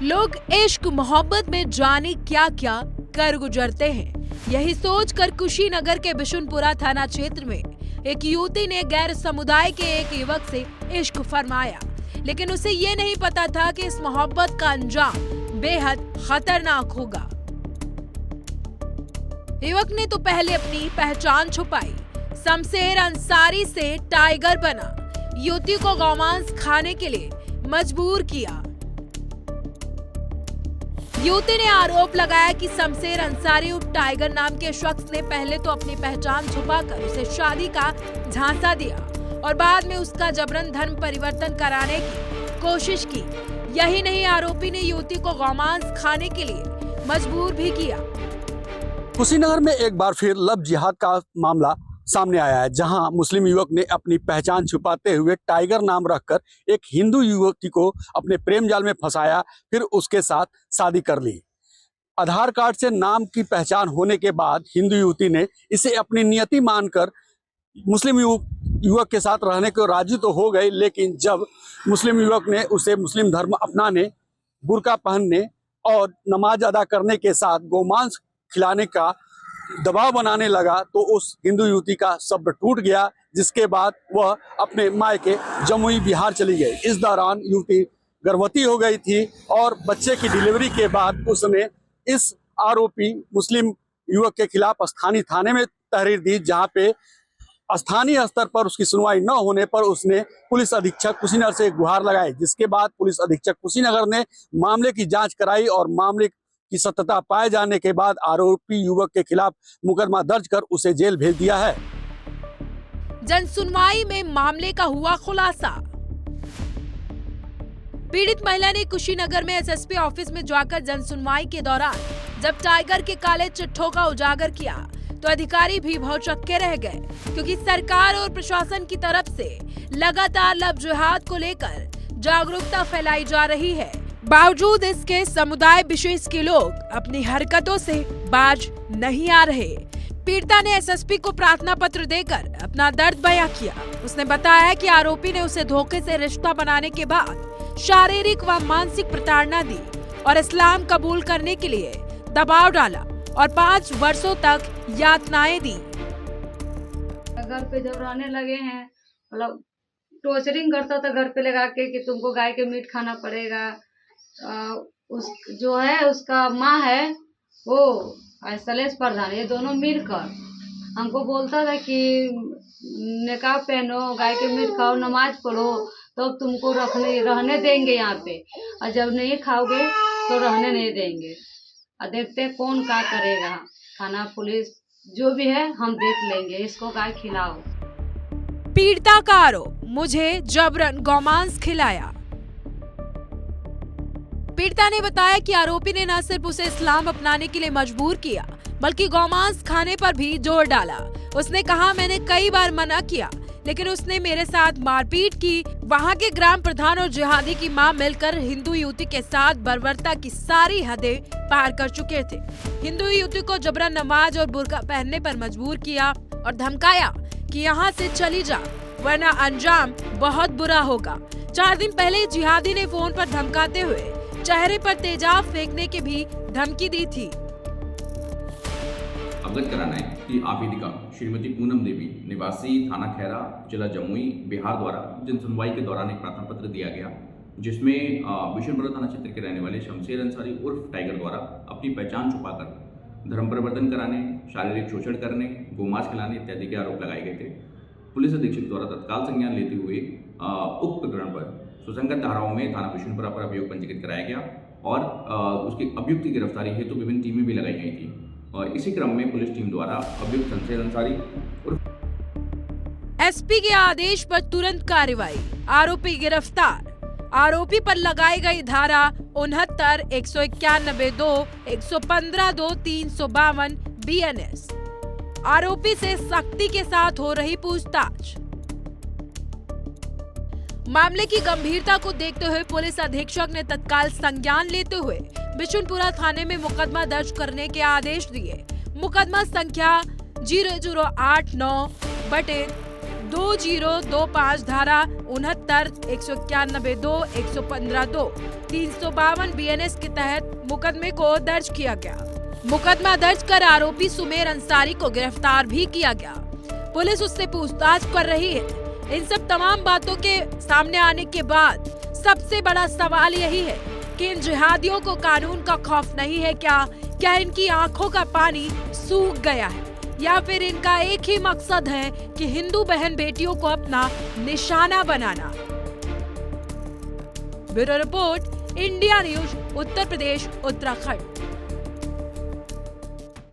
लोग इश्क मोहब्बत में जाने क्या क्या कर गुजरते हैं। यही सोचकर कुशीनगर के बिशुनपुरा थाना क्षेत्र में एक युवती ने गैर समुदाय के एक युवक से इश्क फरमाया, लेकिन उसे ये नहीं पता था कि इस मोहब्बत का अंजाम बेहद खतरनाक होगा। युवक ने तो पहले अपनी पहचान छुपाई, शमशेर अंसारी से टाइगर बना, युवती को गौमांस खाने के लिए मजबूर किया। युवती ने आरोप लगाया कि शमशेर अंसारी उर्फ टाइगर नाम के शख्स ने पहले तो अपनी पहचान छुपाकर उसे शादी का झांसा दिया और बाद में उसका जबरन धर्म परिवर्तन कराने की कोशिश की। यही नहीं, आरोपी ने युवती को गौमांस खाने के लिए मजबूर भी किया। कुशीनगर में एक बार फिर लव जिहाद का मामला सामने आया है, जहां मुस्लिम युवक ने अपनी पहचान छुपाते हुए टाइगर नाम रखकर एक हिंदू युवती को अपने प्रेम जाल में फंसाया, फिर उसके साथ शादी कर ली। आधार कार्ड से नाम की पहचान होने के बाद हिंदू युवती ने इसे अपनी नियति मानकर मुस्लिम युवक के साथ रहने को राजी तो हो गई, लेकिन जब मुस्लिम युवक ने उसे मुस्लिम धर्म अपनाने, बुर्का पहनने और नमाज अदा करने के साथ गोमांस खिलाने का दबाव बनाने लगा, तो उस हिंदू युवती का सब्र टूट गया, जिसके बाद वह अपने मायके जमुई बिहार चली गई। इस दौरान युवती गर्भवती हो गई थी और बच्चे की डिलीवरी के बाद उसने इस आरोपी मुस्लिम युवक के खिलाफ स्थानीय थाने में तहरीर दी, जहां पे स्थानीय स्तर पर उसकी सुनवाई न होने पर उसने पुलिस अधीक्षक कुशीनगर से गुहार लगाई, जिसके बाद पुलिस अधीक्षक कुशीनगर ने मामले की जांच कराई और मामले की सत्यता पाए जाने के बाद आरोपी युवक के खिलाफ मुकदमा दर्ज कर उसे जेल भेज दिया है। जन सुनवाई में मामले का हुआ खुलासा। पीड़ित महिला ने कुशीनगर में एसएसपी ऑफिस में जाकर जन सुनवाई के दौरान जब टाइगर के काले चिट्ठों का उजागर किया तो अधिकारी भी भौचक्के रह गए, क्योंकि सरकार और प्रशासन की तरफ से लगातार लव जिहाद को लेकर जागरूकता फैलाई जा रही है। बावजूद इसके समुदाय विशेष के लोग अपनी हरकतों से बाज नहीं आ रहे। पीड़िता ने एसएसपी को प्रार्थना पत्र देकर अपना दर्द बयां किया। उसने बताया कि आरोपी ने उसे धोखे से रिश्ता बनाने के बाद शारीरिक व मानसिक प्रताड़ना दी और इस्लाम कबूल करने के लिए दबाव डाला और 5 वर्षों तक यातनाएं दी। घर पे जब रहने लगे हैं, मतलब टॉर्चरिंग करता था घर पे लगा के कि तुमको गाय के मीट खाना पड़ेगा। उस जो है उसका माँ है वो सलेश प्रधान, ये दोनों मिलकर हमको बोलता था कि निकाब पहनो, गाय के मीट खाओ, नमाज पढ़ो, तो तुमको रहने देंगे यहाँ पे, और जब नहीं खाओगे तो रहने नहीं देंगे। और देखते हैं कौन क्या करेगा, थाना पुलिस जो भी है हम देख लेंगे, इसको गाय खिलाओ। पीड़िता का आरोप, मुझे जबरन गौमांस खिलाया। पीड़िता ने बताया कि आरोपी ने न सिर्फ उसे इस्लाम अपनाने के लिए मजबूर किया, बल्कि गौमांस खाने पर भी जोर डाला। उसने कहा, मैंने कई बार मना किया, लेकिन उसने मेरे साथ मारपीट की। वहां के ग्राम प्रधान और जिहादी की मां मिलकर हिंदू युवती के साथ बर्बरता की सारी हदें पार कर चुके थे। हिंदू युवती को जबरन नमाज और बुर्का पहनने पर मजबूर किया और धमकाया कि यहाँ से चली जा, वरना अंजाम बहुत बुरा होगा। 4 दिन पहले जिहादी ने फोन पर धमकाते हुए चेहरे पर तेजाब फेंकने की भी धमकी दी थी। अवगत कराना है कि आवेदिका श्रीमती पूनम देवी निवासी थाना खैरा जिला जमुई बिहार द्वारा जन सुनवाई के दौरान एक प्रार्थना पत्र दिया गया, जिसमें बिशुनपुरा थाना क्षेत्र के रहने वाले शमशेर अंसारी उर्फ टाइगर द्वारा अपनी पहचान छुपाकर धर्म परिवर्तन कराने, शारीरिक शोषण करने, गोमांस खिलाने इत्यादि के आरोप लगाए गए थे। पुलिस अधीक्षक द्वारा तत्काल संज्ञान लेते हुए उक्त प्रकरण पर सुसंगत धाराओं में थाना बिशुनपुरा पर अभियोग पंजीकृत कराया गया और उसकी अभियुक्त की गिरफ्तारी हेतु विभिन्न टीमें भी लगाई गई थी। और इसी क्रम में पुलिस टीम द्वारा अभियुक्त शमशेर अंसारी और एसपी के आदेश पर तुरंत कार्रवाई, आरोपी गिरफ्तार। आरोपी पर लगाई गई धारा 69, 191(2), 115(2), 352 BNS। आरोपी से सख्ती के साथ हो रही पूछताछ। मामले की गंभीरता को देखते हुए पुलिस अधीक्षक ने तत्काल संज्ञान लेते हुए बिशुनपुरा थाने में मुकदमा दर्ज करने के आदेश दिए। मुकदमा संख्या 0089/2022 2025 धारा 69, 191(2), 115(2), 352 BNS के तहत मुकदमे को दर्ज किया गया। मुकदमा दर्ज कर आरोपी सुमेर अंसारी को गिरफ्तार भी किया गया। पुलिस उससे पूछताछ कर रही है। इन सब तमाम बातों के सामने आने के बाद सबसे बड़ा सवाल यही है कि इन जिहादियों को कानून का खौफ नहीं है क्या? क्या इनकी आंखों का पानी सूख गया है, या फिर इनका एक ही मकसद है कि हिंदू बहन बेटियों को अपना निशाना बनाना? Bureau report, India news, Uttar Pradesh, Uttarakhand.